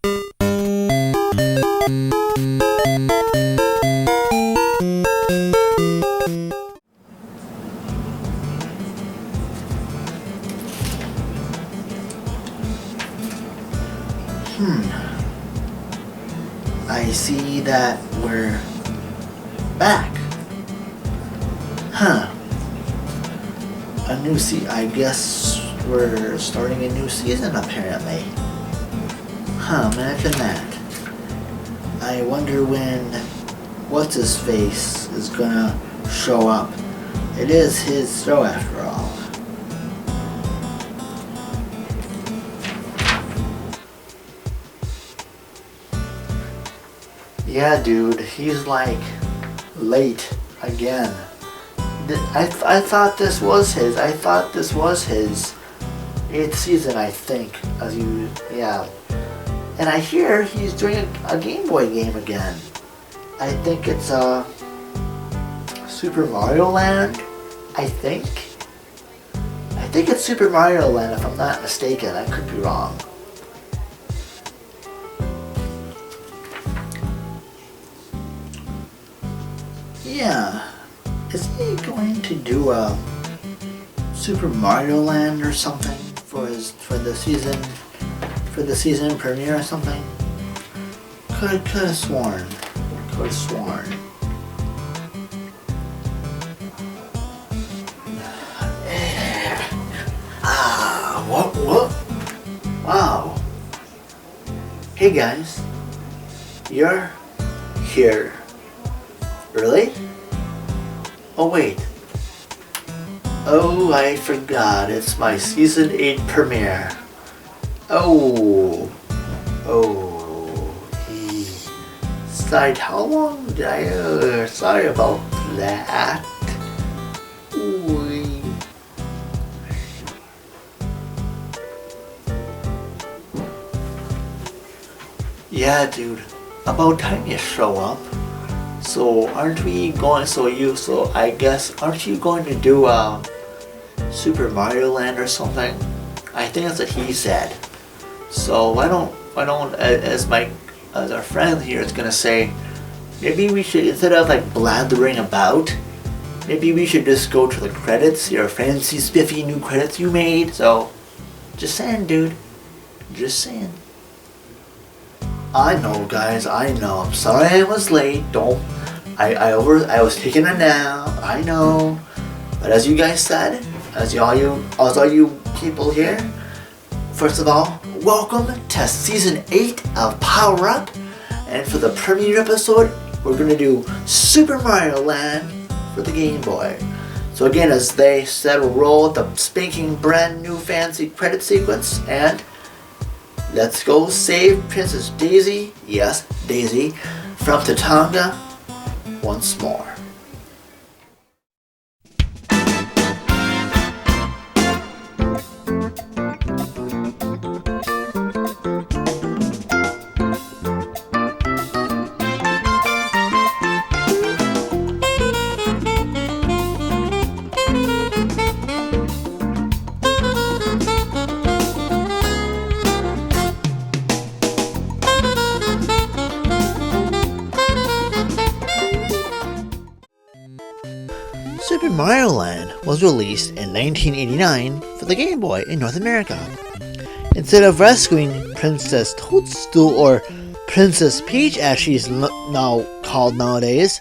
I see that we're back. A new I guess we're starting a new season apparently. Imagine that. I wonder when What's-His-Face is gonna show up. It is his show after all. Yeah, dude, he's like late again. I thought this was his. I thought this was his 8th season, I think. Yeah. And I hear he's doing a Game Boy game again. I think it's Super Mario Land. I think it's Super Mario Land if I'm not mistaken. I could be wrong. Yeah, is he going to do a Super Mario Land or something for the season premiere or something? Could have sworn. What? Wow. Hey guys, you're here. Really? Oh wait. Oh, I forgot. It's my season 8 premiere. Sorry, how long did I... sorry about that. Ooh. Yeah, dude. About time you show up. So aren't you going to do Super Mario Land or something? I think that's what he said. So why don't as our friend here is gonna say, maybe we should, instead of like blathering about, maybe we should just go to the credits, your fancy spiffy new credits you made. So just saying, dude. Just saying. I know, guys, I know. I'm sorry I was late. I was taking a nap. I know. But as you guys said, as all you people here, first of all, welcome to season 8 of Power Up. And for the premiere episode, we're gonna do Super Mario Land for the Game Boy. So again, as they said, we'll roll the spanking brand new fancy credit sequence and let's go save Princess Daisy, yes, Daisy, from Tatanga once more. Super Mario Land was released in 1989 for the Game Boy in North America. Instead of rescuing Princess Toadstool, or Princess Peach as she's now called nowadays,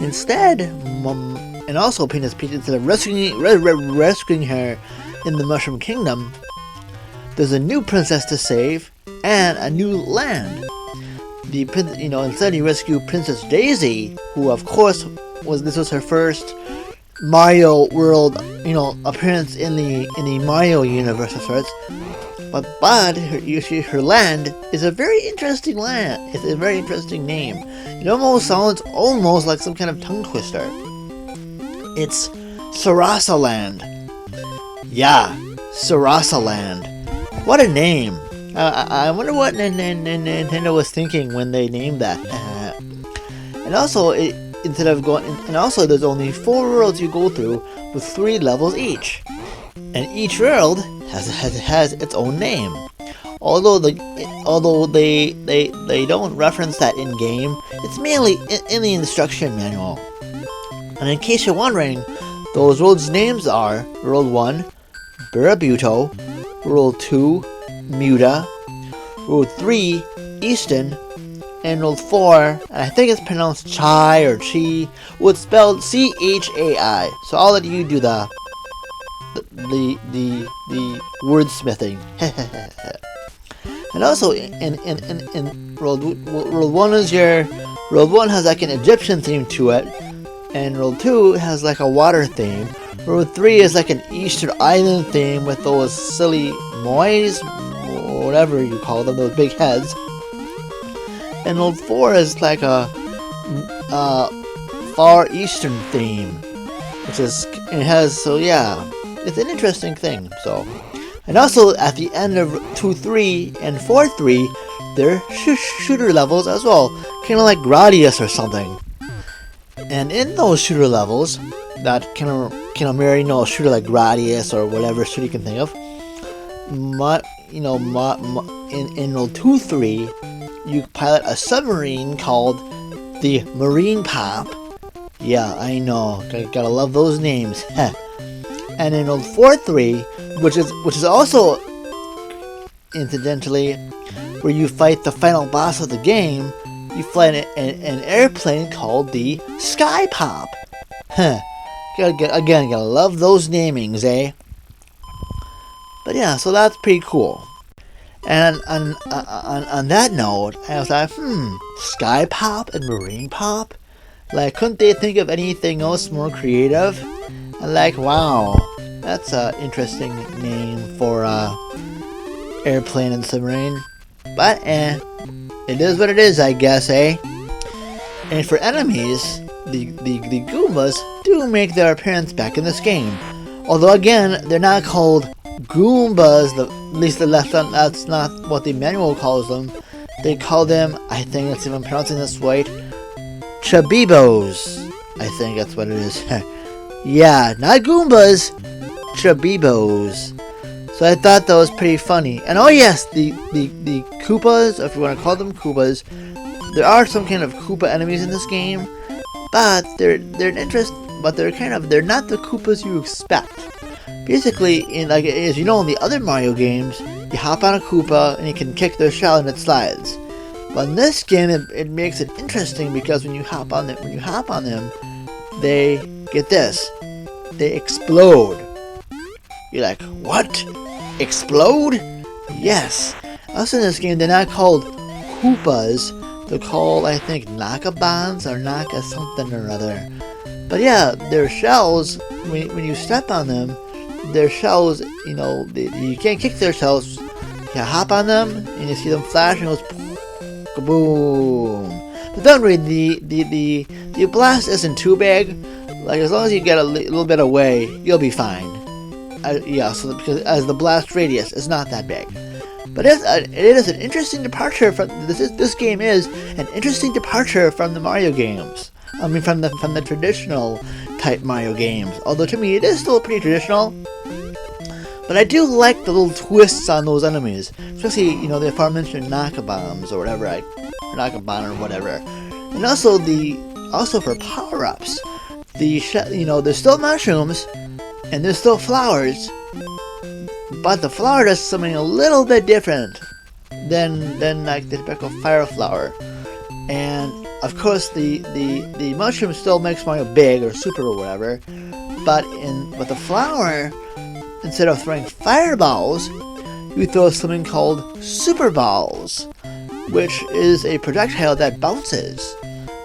instead, and also Princess Peach, instead of rescuing her in the Mushroom Kingdom, there's a new princess to save and a new land. Instead you rescue Princess Daisy, who of course this was her first Mario World, appearance in the Mario universe of sorts. But her land is a very interesting land. It's a very interesting name. It almost sounds like some kind of tongue twister. It's Sarasa Land. Yeah, Sarasa Land. What a name. I wonder what Nintendo was thinking when they named that. And also, there's only 4 worlds you go through with 3 levels each, and each world has its own name. although they don't reference that in game, it's mainly in the instruction manual. And in case you're wondering, those roads' names are Road 1, Burabuto, Road 2, Muta, Road 3, Easton, and Road 4, and I think it's pronounced Chai or Chi, well, it's spelled C-H-A-I. So I'll let you do the wordsmithing. And also in Road 1 Road 1 has like an Egyptian theme to it, and Road 2 has like a water theme. Road 3 is like an Eastern island theme with those silly moais, or whatever you call them, those big heads. And Road 4 is like a Far Eastern theme, which is, it has, so yeah, it's an interesting thing. So, and also at the end of 2-3 and 4-3, they're shooter levels as well, kind of like Gradius or something. And in those shooter levels, that kind of mirror, a shooter like Gradius or whatever shooter you can think of. In Road 2-3, you pilot a submarine called the Marine Pop. Yeah, I know, gotta love those names. And in Road 4-3, which is also incidentally where you fight the final boss of the game, you fly an airplane called the Sky Pop. Gotta love those namings, eh? But yeah, so that's pretty cool. And on that note, I was like, Sky Pop and Marine Pop? Like, couldn't they think of anything else more creative? And like, wow, that's an interesting name for airplane and submarine. But it is what it is, I guess, eh? And for enemies, the Goombas do make their appearance back in this game. Although again, they're not called Goombas, at least that's not what the manual calls them. They call them, I think that's if I'm pronouncing this right, Chabibos. I think that's what it is. Yeah, not Goombas, Chabibos. So I thought that was pretty funny. And oh yes, the Koopas, if you want to call them Koopas, there are some kind of Koopa enemies in this game, but they're not the Koopas you expect. Basically, as you know, in the other Mario games, you hop on a Koopa and you can kick their shell and it slides. But in this game, it makes it interesting because when you hop on them, they get this, they explode. You're like, what? Explode? Yes. Also in this game, they're not called Koopas. They're called, I think, Nakabans or Naka something or other. But yeah, their shells, when you step on them, their shells, you can't kick their shells. You hop on them and you see them flash and it goes kaboom. But don't worry, the blast isn't too big. Like, as long as you get a little bit away, you'll be fine. So because as the blast radius is not that big. But it is an interesting departure from this game is an interesting departure from the Mario games. I mean, from the traditional type Mario games. Although to me it is still pretty traditional. But I do like the little twists on those enemies, especially the aforementioned Nakabombs or whatever, Nakaban or whatever. And also for power-ups, there's still mushrooms and there's still flowers, but the flower does something a little bit different than like the typical fire flower. And of course the mushroom still makes Mario big or super or whatever, but with the flower, instead of throwing fireballs, you throw something called super balls, which is a projectile that bounces,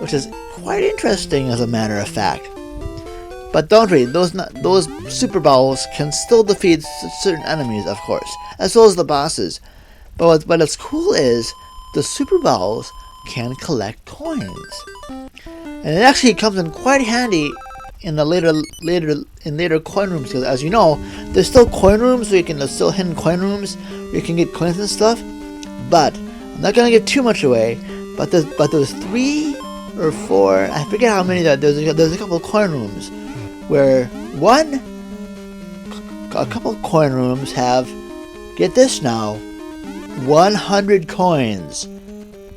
which is quite interesting as a matter of fact. But don't worry, those super balls can still defeat certain enemies, of course, as well as the bosses. But what's cool is the super balls can collect coins, and it actually comes in quite handy in the later coin rooms, because as you know, there's still coin rooms where there's still hidden coin rooms where you can get coins and stuff. But I'm not gonna give too much away. But there's 3 or 4, I forget how many. There's a couple of coin rooms where a couple of coin rooms have, get this now, 100 coins.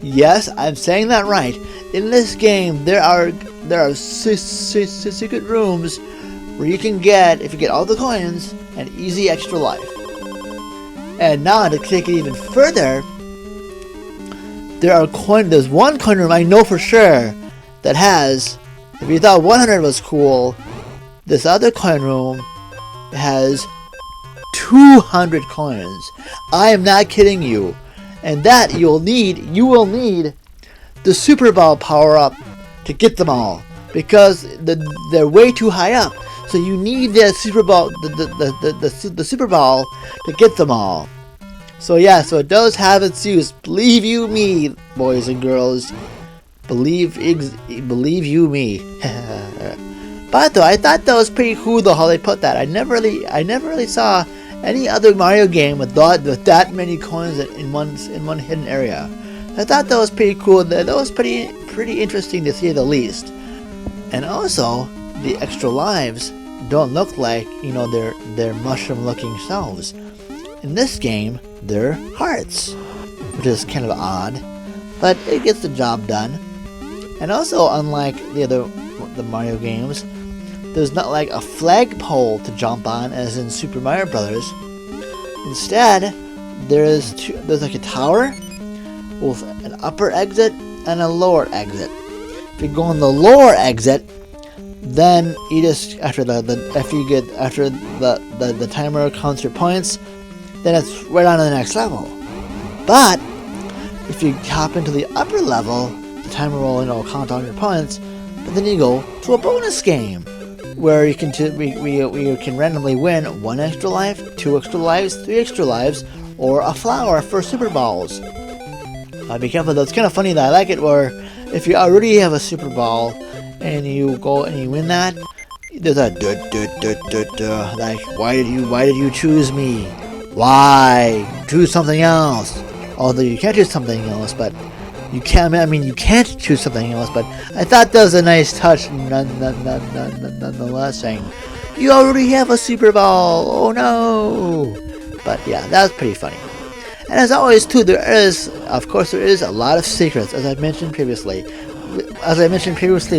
Yes, I'm saying that right. In this game, there are secret rooms where you can get, if you get all the coins, an easy extra life. And now to take it even further, there's one coin room I know for sure that has, if you thought 100 was cool, this other coin room has 200 coins. I am not kidding you. And that you will need the Super Ball power up to get them all, because they're way too high up. So you need that Super Ball, the Super Ball to get them all. So yeah, so it does have its use. Believe you me, boys and girls. Believe you me. But though I thought that was pretty cool though how they put that. I never really saw any other Mario game with that many coins in one hidden area. I thought that was pretty cool. That was pretty interesting to say the least. And also, the extra lives don't look like, they're mushroom-looking selves. In this game, they're hearts, which is kind of odd, but it gets the job done. And also, unlike the Mario games, there's not like a flagpole to jump on as in Super Mario Brothers. Instead, there's like a tower with an upper exit and a lower exit. If you go on the lower exit, then you just after the timer counts your points, then it's right on to the next level. But if you hop into the upper level, the timer will count on your points, but then you go to a bonus game where you can randomly win 1 extra life, 2 extra lives, 3 extra lives, or a flower for Super Balls. Be careful though, it's kind of funny that I like it where if you already have a Super Ball and you go and you win that, there's a like, why did you choose me? Why? Choose something else. Although you can't choose something else, but you can't choose something else, but I thought that was a nice touch nonetheless, saying, you already have a Super Ball, oh no! But yeah, that was pretty funny. And as always too, there is a lot of secrets, as I mentioned previously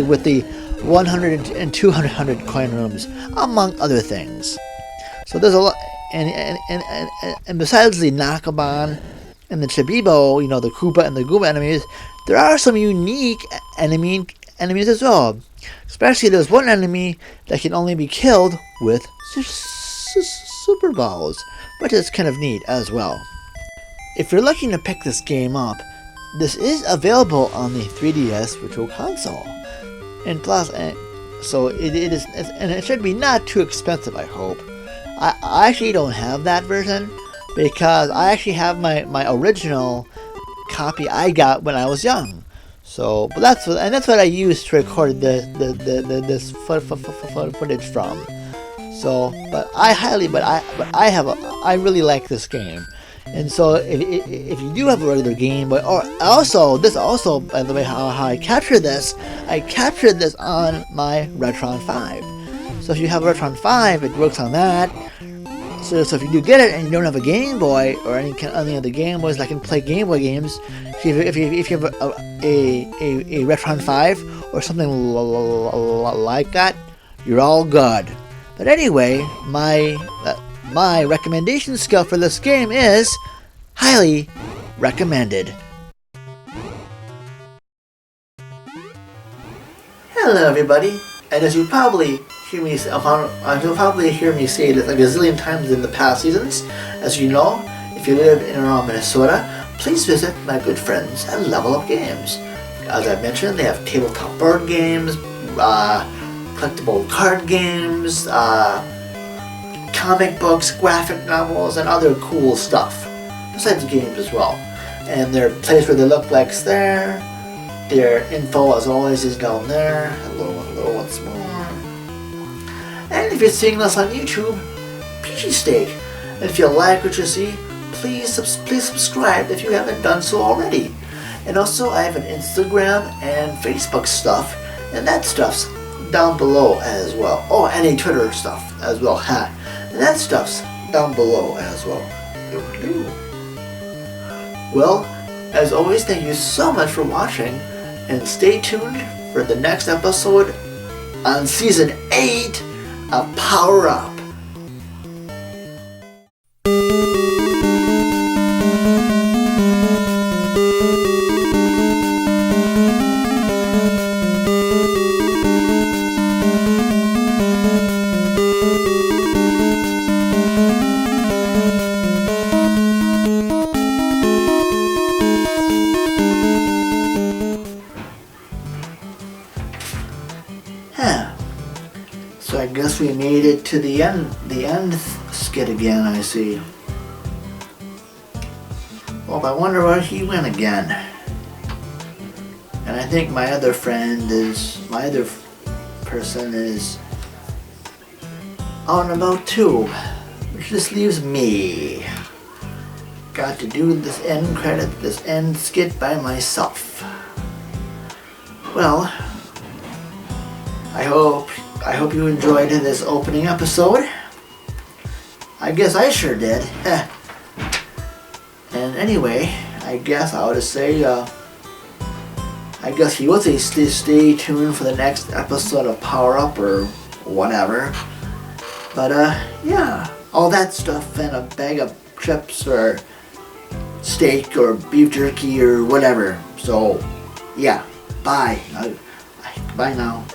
with the 100 and 200 coin rooms, among other things. So there's a lot, and besides the Nakaban and the Chibibo, the Koopa and the Goomba enemies, there are some unique enemies as well. Especially there's one enemy that can only be killed with Super Balls, which is kind of neat as well. If you're looking to pick this game up, this is available on the 3DS Virtual Console, and plus, so it is, and it should be not too expensive. I hope. I actually don't have that version because I actually have my original copy I got when I was young. So, but that's what I used to record this footage from. So, but I really like this game. And so, if you do have a regular Game Boy, or also, by the way, how I captured this on my Retron 5. So if you have a Retron 5, it works on that. So if you do get it and you don't have a Game Boy, or any other Game Boys that can play Game Boy games, if you have a Retron 5, or something like that, you're all good. But anyway, my recommendation scale for this game is highly recommended. Hello everybody, and as you'll probably hear me say this a gazillion times in the past seasons, as you know, if you live in and around Minnesota, please visit my good friends at Level Up Games. As I mentioned, they have tabletop board games, collectible card games, comic books, graphic novels, and other cool stuff, besides games as well. And their place where they look like's there. Their info, as always, is down there. Hello once more. And if you're seeing this on YouTube, Peachy Steak. If you like what you see, please subscribe if you haven't done so already. And also, I have an Instagram and Facebook stuff, and that stuff's down below as well. Oh, and a Twitter stuff as well. And that stuff's down below as well. Well, as always, thank you so much for watching, and stay tuned for the next episode on Season 8 of Power Up. So I guess we made it to the end skit again, I see. Well, I wonder where he went again. And I think my other person is out and about too. Which just leaves me. Got to do this end skit by myself. Well, I hope you enjoyed this opening episode. I guess I sure did. And anyway, I guess I ought to say, I guess he would say stay tuned for the next episode of Power Up or whatever. But yeah, all that stuff and a bag of chips or steak or beef jerky or whatever. So yeah, bye. Bye now.